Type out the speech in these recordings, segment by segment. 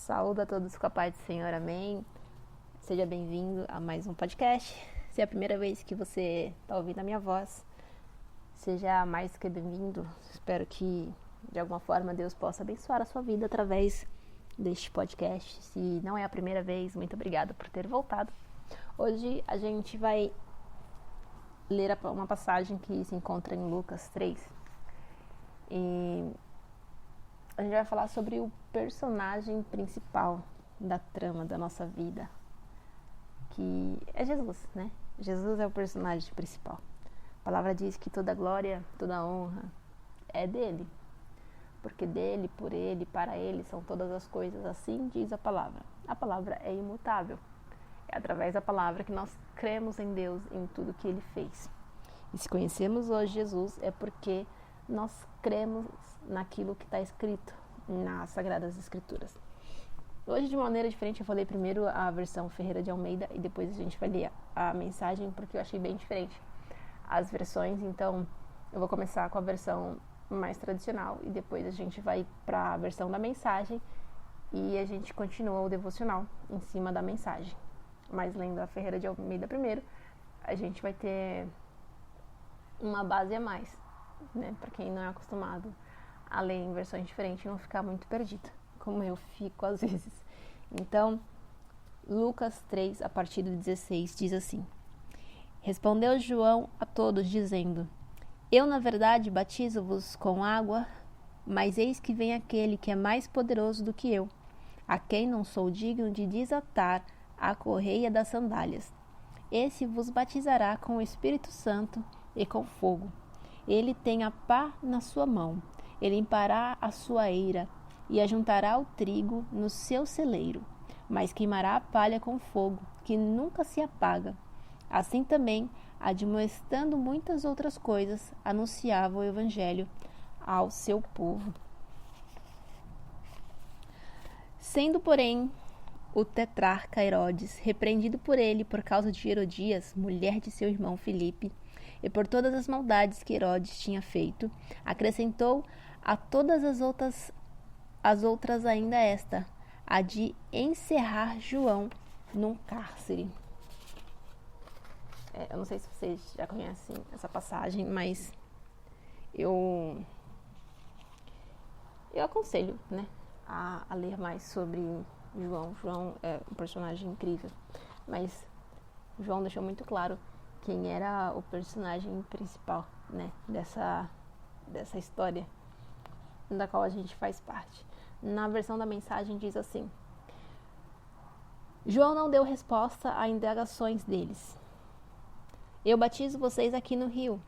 Saúdo a todos com a paz do Senhor, amém. Seja bem-vindo a mais um podcast. Se é a primeira vez que você está ouvindo a minha voz, seja mais do que bem-vindo. Espero que, de alguma forma, Deus possa abençoar a sua vida através deste podcast. Se não é a primeira vez, muito obrigada por ter voltado. Hoje a gente vai ler uma passagem que se encontra em Lucas 3. E a gente vai falar sobre o personagem principal da trama da nossa vida, que é Jesus, né? Jesus é o personagem principal. A palavra diz que toda glória, toda honra é dele, porque dele, por ele, para ele são todas as coisas, assim diz a palavra. A palavra é imutável. É através da palavra que nós cremos em Deus, em tudo que ele fez. E se conhecemos hoje Jesus, é porque nós cremos naquilo que está escrito nas Sagradas Escrituras. Hoje, de maneira diferente, eu falei primeiro a versão Ferreira de Almeida e depois a gente vai ler a mensagem, porque eu achei bem diferente as versões. Então, eu vou começar com a versão mais tradicional e depois a gente vai para a versão da mensagem e a gente continua o devocional em cima da mensagem. Mas lendo a Ferreira de Almeida primeiro, a gente vai ter uma base a mais, né? Para quem não é acostumado a ler em versões diferentes e não ficar muito perdido, como eu fico às vezes. Então, Lucas 3, a partir do 16, diz assim: Respondeu João a todos, dizendo: Eu, na verdade, batizo-vos com água, mas eis que vem aquele que é mais poderoso do que eu, a quem não sou digno de desatar a correia das sandálias. Esse vos batizará com o Espírito Santo e com fogo. Ele tem a pá na sua mão. Ele limpará a sua eira e ajuntará o trigo no seu celeiro, mas queimará a palha com fogo, que nunca se apaga. Assim também, admoestando muitas outras coisas, anunciava o Evangelho ao seu povo. Sendo, porém, o tetrarca Herodes repreendido por ele por causa de Herodias, mulher de seu irmão Filipe, e por todas as maldades que Herodes tinha feito, acrescentou a todas as outras ainda esta, a de encerrar João num cárcere. Eu não sei se vocês já conhecem essa passagem, mas eu aconselho, né, a ler mais sobre João. João é um personagem incrível, mas João deixou muito claro quem era o personagem principal, né, dessa história da qual a gente faz parte. Na versão da mensagem diz assim: João não deu resposta a indagações deles. Eu batizo vocês aqui no rio.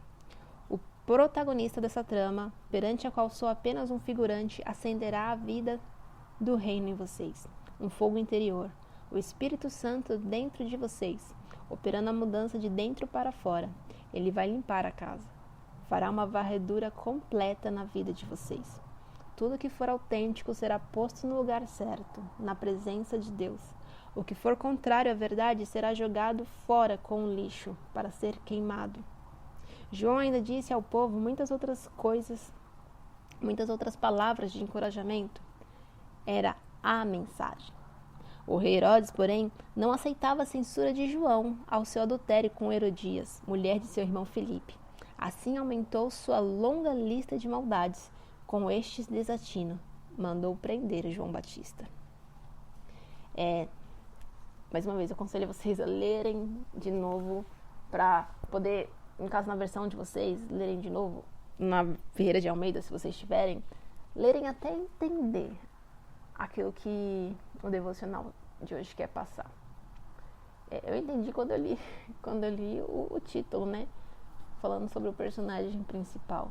O protagonista dessa trama, perante a qual sou apenas um figurante, acenderá a vida do reino em vocês, um fogo interior, o Espírito Santo dentro de vocês, operando a mudança de dentro para fora. Ele vai limpar a casa, fará uma varredura completa na vida de vocês. Tudo que for autêntico será posto no lugar certo, na presença de Deus. O que for contrário à verdade será jogado fora com o lixo, para ser queimado. João ainda disse ao povo muitas outras coisas, muitas outras palavras de encorajamento. Era a mensagem. O rei Herodes, porém, não aceitava a censura de João ao seu adultério com Herodias, mulher de seu irmão Filipe. Assim aumentou sua longa lista de maldades. Com este desatino, mandou prender João Batista. Mais uma vez, eu aconselho vocês a lerem de novo, para poder, no caso na versão de vocês, lerem de novo, na Ferreira de Almeida, se vocês tiverem, lerem até entender aquilo que o devocional de hoje quer passar. Eu entendi quando eu li o título, né, falando sobre o personagem principal.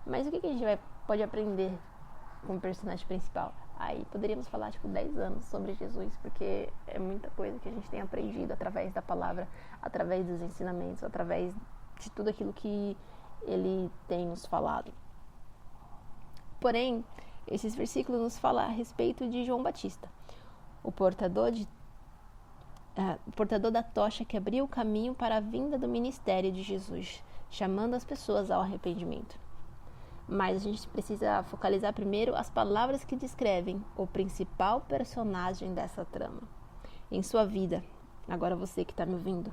Mas o que a gente pode aprender com o personagem principal? Aí poderíamos falar 10 anos sobre Jesus, porque é muita coisa que a gente tem aprendido através da palavra, através dos ensinamentos, através de tudo aquilo que ele tem nos falado. Porém, esses versículos nos falam a respeito de João Batista, o portador da tocha que abriu o caminho para a vinda do ministério de Jesus, chamando as pessoas ao arrependimento. mas a gente precisa focalizar primeiro as palavras que descrevem o principal personagem dessa trama. Em sua vida, agora você que está me ouvindo,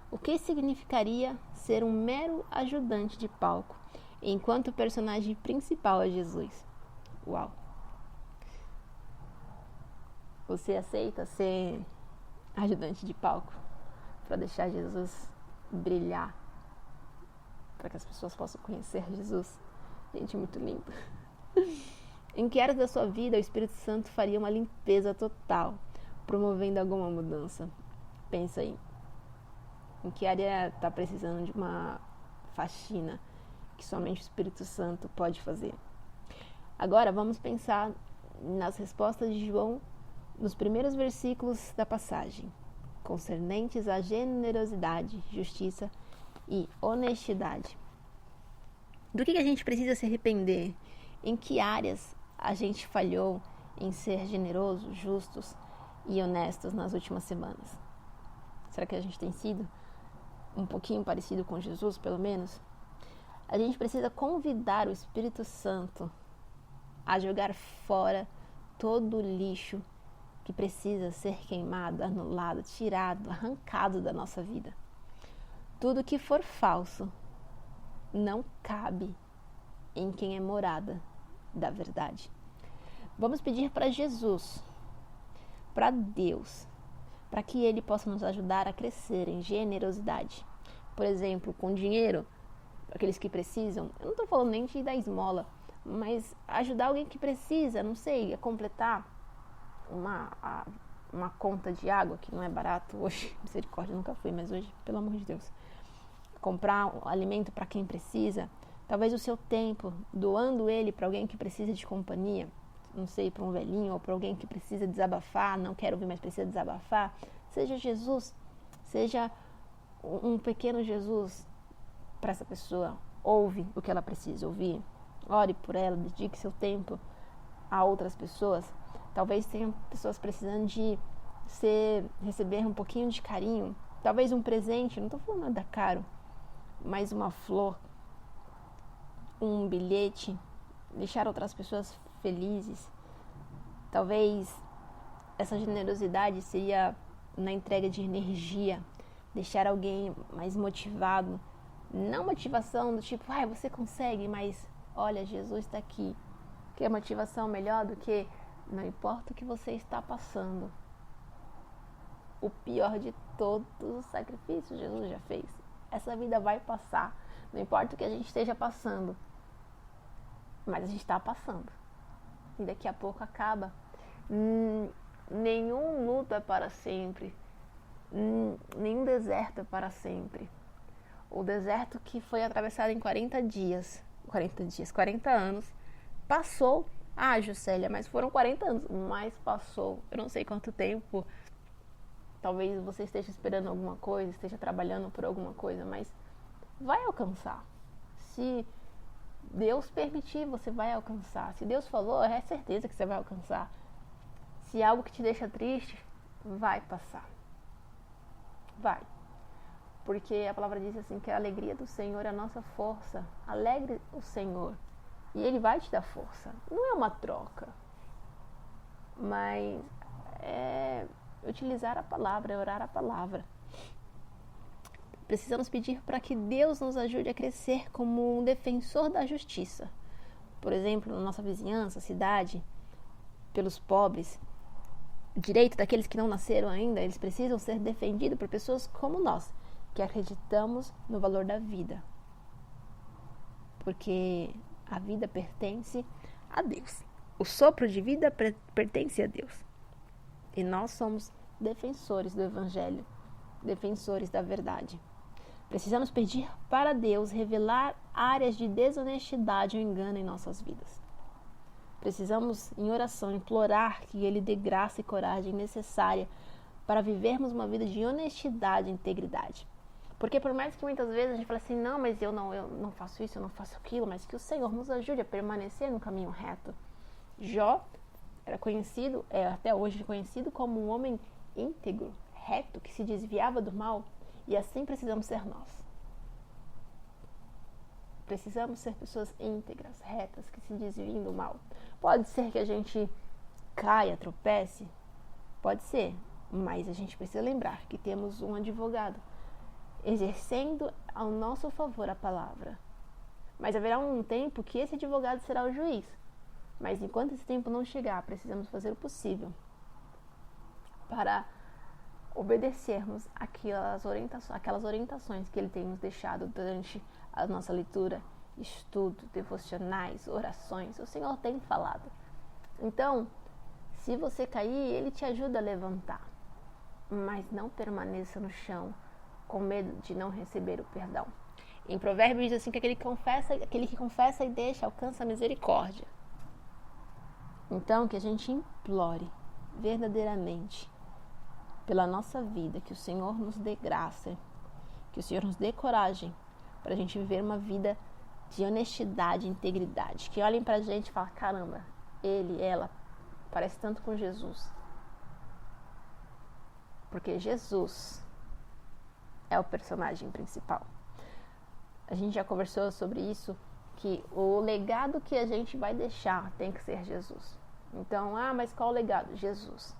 o que significaria ser um mero ajudante de palco, enquanto o personagem principal é Jesus? Uau! Você aceita ser ajudante de palco para deixar Jesus brilhar, para que as pessoas possam conhecer Jesus? Gente, muito lindo. Em que áreas da sua vida o Espírito Santo faria uma limpeza total, promovendo alguma mudança? Pensa aí. Em que área está precisando de uma faxina que somente o Espírito Santo pode fazer? Agora vamos pensar nas respostas de João nos primeiros versículos da passagem, concernentes à generosidade, justiça e honestidade. Do que a gente precisa se arrepender? Em que áreas a gente falhou em ser generosos, justos e honestos nas últimas semanas? Será que a gente tem sido um pouquinho parecido com Jesus, pelo menos? A gente precisa convidar o Espírito Santo a jogar fora todo o lixo que precisa ser queimado, anulado, tirado, arrancado da nossa vida. Tudo que for falso não cabe em quem é morada da verdade. Vamos pedir para Jesus, para Deus, para que Ele possa nos ajudar a crescer em generosidade. Por exemplo, com dinheiro, para aqueles que precisam. Eu não estou falando nem de dar esmola, mas ajudar alguém que precisa, não sei, a completar uma conta de água, que não é barato hoje, misericórdia, nunca fui, mas hoje, pelo amor de Deus, comprar um alimento para quem precisa, talvez o seu tempo, doando ele para alguém que precisa de companhia, não sei, para um velhinho ou para alguém que precisa desabafar, não quero ouvir, mas precisa desabafar, seja Jesus, seja um pequeno Jesus para essa pessoa, ouve o que ela precisa ouvir, ore por ela, dedique seu tempo a outras pessoas. Talvez tenham pessoas precisando de receber um pouquinho de carinho, talvez um presente, não estou falando nada caro, mas uma flor, um bilhete, deixar outras pessoas felizes. Talvez essa generosidade seria na entrega de energia, deixar alguém mais motivado, não motivação do tipo, você consegue, mas olha, Jesus está aqui. Que é motivação melhor do que não importa o que você está passando. O pior de todos os sacrifícios Jesus já fez. Essa vida vai passar. Não importa o que a gente esteja passando. Mas a gente está passando. E daqui a pouco acaba. Nenhum luto é para sempre. Nenhum deserto é para sempre. O deserto que foi atravessado em 40 anos, passou. Juscelia, mas foram 40 anos, mas passou. Eu não sei quanto tempo. Talvez você esteja esperando alguma coisa, esteja trabalhando por alguma coisa, mas vai alcançar. Se Deus permitir, você vai alcançar. Se Deus falou, é certeza que você vai alcançar. Se algo que te deixa triste, vai passar. Vai. Porque a palavra diz assim que a alegria do Senhor é a nossa força. Alegre o Senhor. E Ele vai te dar força. Não é uma troca. Mas é utilizar a palavra, é orar a palavra. Precisamos pedir para que Deus nos ajude a crescer como um defensor da justiça. Por exemplo, na nossa vizinhança, cidade, pelos pobres, direito daqueles que não nasceram ainda, eles precisam ser defendidos por pessoas como nós, que acreditamos no valor da vida. Porque a vida pertence a Deus. O sopro de vida pertence a Deus. E nós somos defensores do Evangelho, defensores da verdade. Precisamos pedir para Deus revelar áreas de desonestidade ou engano em nossas vidas. Precisamos, em oração, implorar que Ele dê graça e coragem necessária para vivermos uma vida de honestidade e integridade. Porque por mais que muitas vezes a gente fale assim, não, mas eu não faço isso, eu não faço aquilo, mas que o Senhor nos ajude a permanecer no caminho reto. Jó era conhecido, é até hoje conhecido como um homem íntegro, reto, que se desviava do mal, e assim precisamos ser nós. Precisamos ser pessoas íntegras, retas, que se desviem do mal. Pode ser que a gente caia, tropece, pode ser, mas a gente precisa lembrar que temos um advogado exercendo ao nosso favor a palavra. Mas haverá um tempo que esse advogado será o juiz. Mas enquanto esse tempo não chegar, precisamos fazer o possível para obedecermos aquelas orientações que ele tem nos deixado durante a nossa leitura, estudo, devocionais, orações. O Senhor tem falado. Então, se você cair, Ele te ajuda a levantar. Mas não permaneça no chão com medo de não receber o perdão. Em Provérbios diz assim que aquele que confessa e deixa alcança a misericórdia. Então, que a gente implore verdadeiramente pela nossa vida, que o Senhor nos dê graça, que o Senhor nos dê coragem para a gente viver uma vida de honestidade e integridade. Que olhem pra gente e falem, caramba, ele, ela, parece tanto com Jesus. Porque Jesus é o personagem principal. A gente já conversou sobre isso, que o legado que a gente vai deixar tem que ser Jesus. Então, mas qual o legado? Jesus.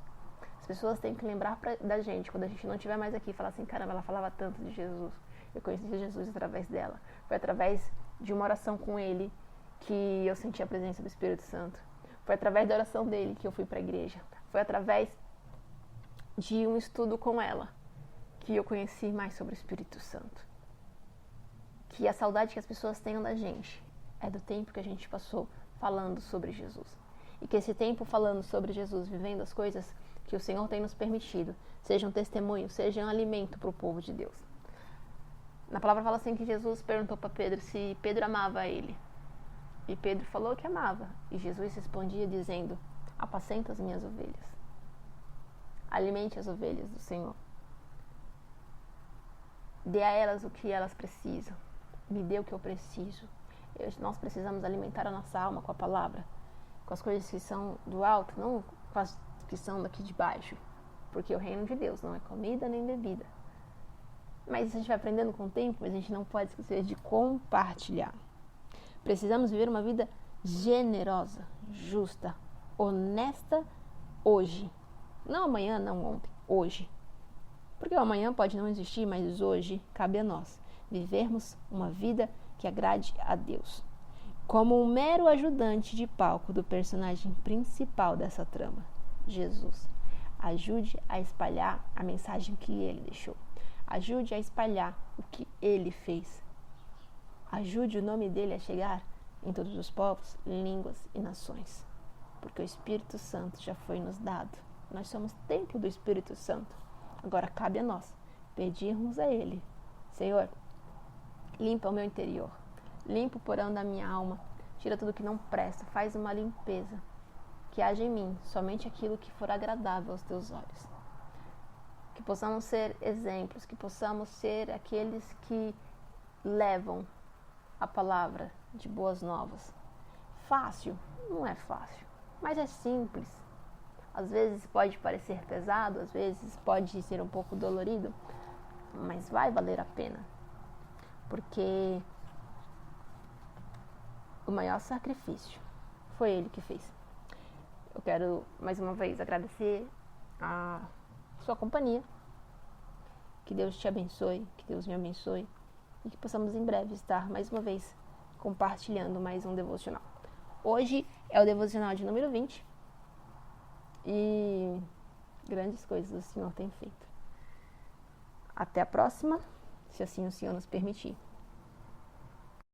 As pessoas têm que lembrar da gente, quando a gente não estiver mais aqui, falar assim, caramba, ela falava tanto de Jesus. Eu conheci Jesus através dela. Foi através de uma oração com ele que eu senti a presença do Espírito Santo. Foi através da oração dele que eu fui para a igreja. Foi através de um estudo com ela que eu conheci mais sobre o Espírito Santo. Que a saudade que as pessoas tenham da gente é do tempo que a gente passou falando sobre Jesus. E que esse tempo falando sobre Jesus, vivendo as coisas que o Senhor tem nos permitido, seja um testemunho, seja um alimento para o povo de Deus. Na palavra fala assim que Jesus perguntou para Pedro se Pedro amava ele. E Pedro falou que amava. E Jesus respondia dizendo, apacenta as minhas ovelhas. Alimente as ovelhas do Senhor. Dê a elas o que elas precisam. Me dê o que eu preciso. Nós precisamos alimentar a nossa alma com a palavra, com as coisas que são do alto, não com as que são daqui de baixo. Porque o reino de Deus não é comida nem bebida. Mas a gente vai aprendendo com o tempo, mas a gente não pode esquecer de compartilhar. Precisamos viver uma vida generosa, justa, honesta hoje. Não amanhã, não ontem, hoje. Porque o amanhã pode não existir, mas hoje cabe a nós vivermos uma vida que agrade a Deus. Como um mero ajudante de palco do personagem principal dessa trama, Jesus. Ajude a espalhar a mensagem que ele deixou. Ajude a espalhar o que ele fez. Ajude o nome dele a chegar em todos os povos, línguas e nações. Porque o Espírito Santo já foi nos dado. Nós somos templo do Espírito Santo. Agora cabe a nós pedirmos a ele, Senhor, limpa o meu interior. Limpa o porão da minha alma. Tira tudo que não presta. Faz uma limpeza. Que haja em mim somente aquilo que for agradável aos teus olhos. Que possamos ser exemplos, que possamos ser aqueles que levam a palavra de boas novas. Fácil? Não é fácil, mas é simples. Às vezes pode parecer pesado, às vezes pode ser um pouco dolorido, mas vai valer a pena. Porque o maior sacrifício foi ele que fez. Eu quero mais uma vez agradecer a sua companhia. Que Deus te abençoe, que Deus me abençoe e que possamos em breve estar mais uma vez compartilhando mais um devocional. Hoje é o devocional de número 20 e grandes coisas o Senhor tem feito. Até a próxima, se assim o Senhor nos permitir.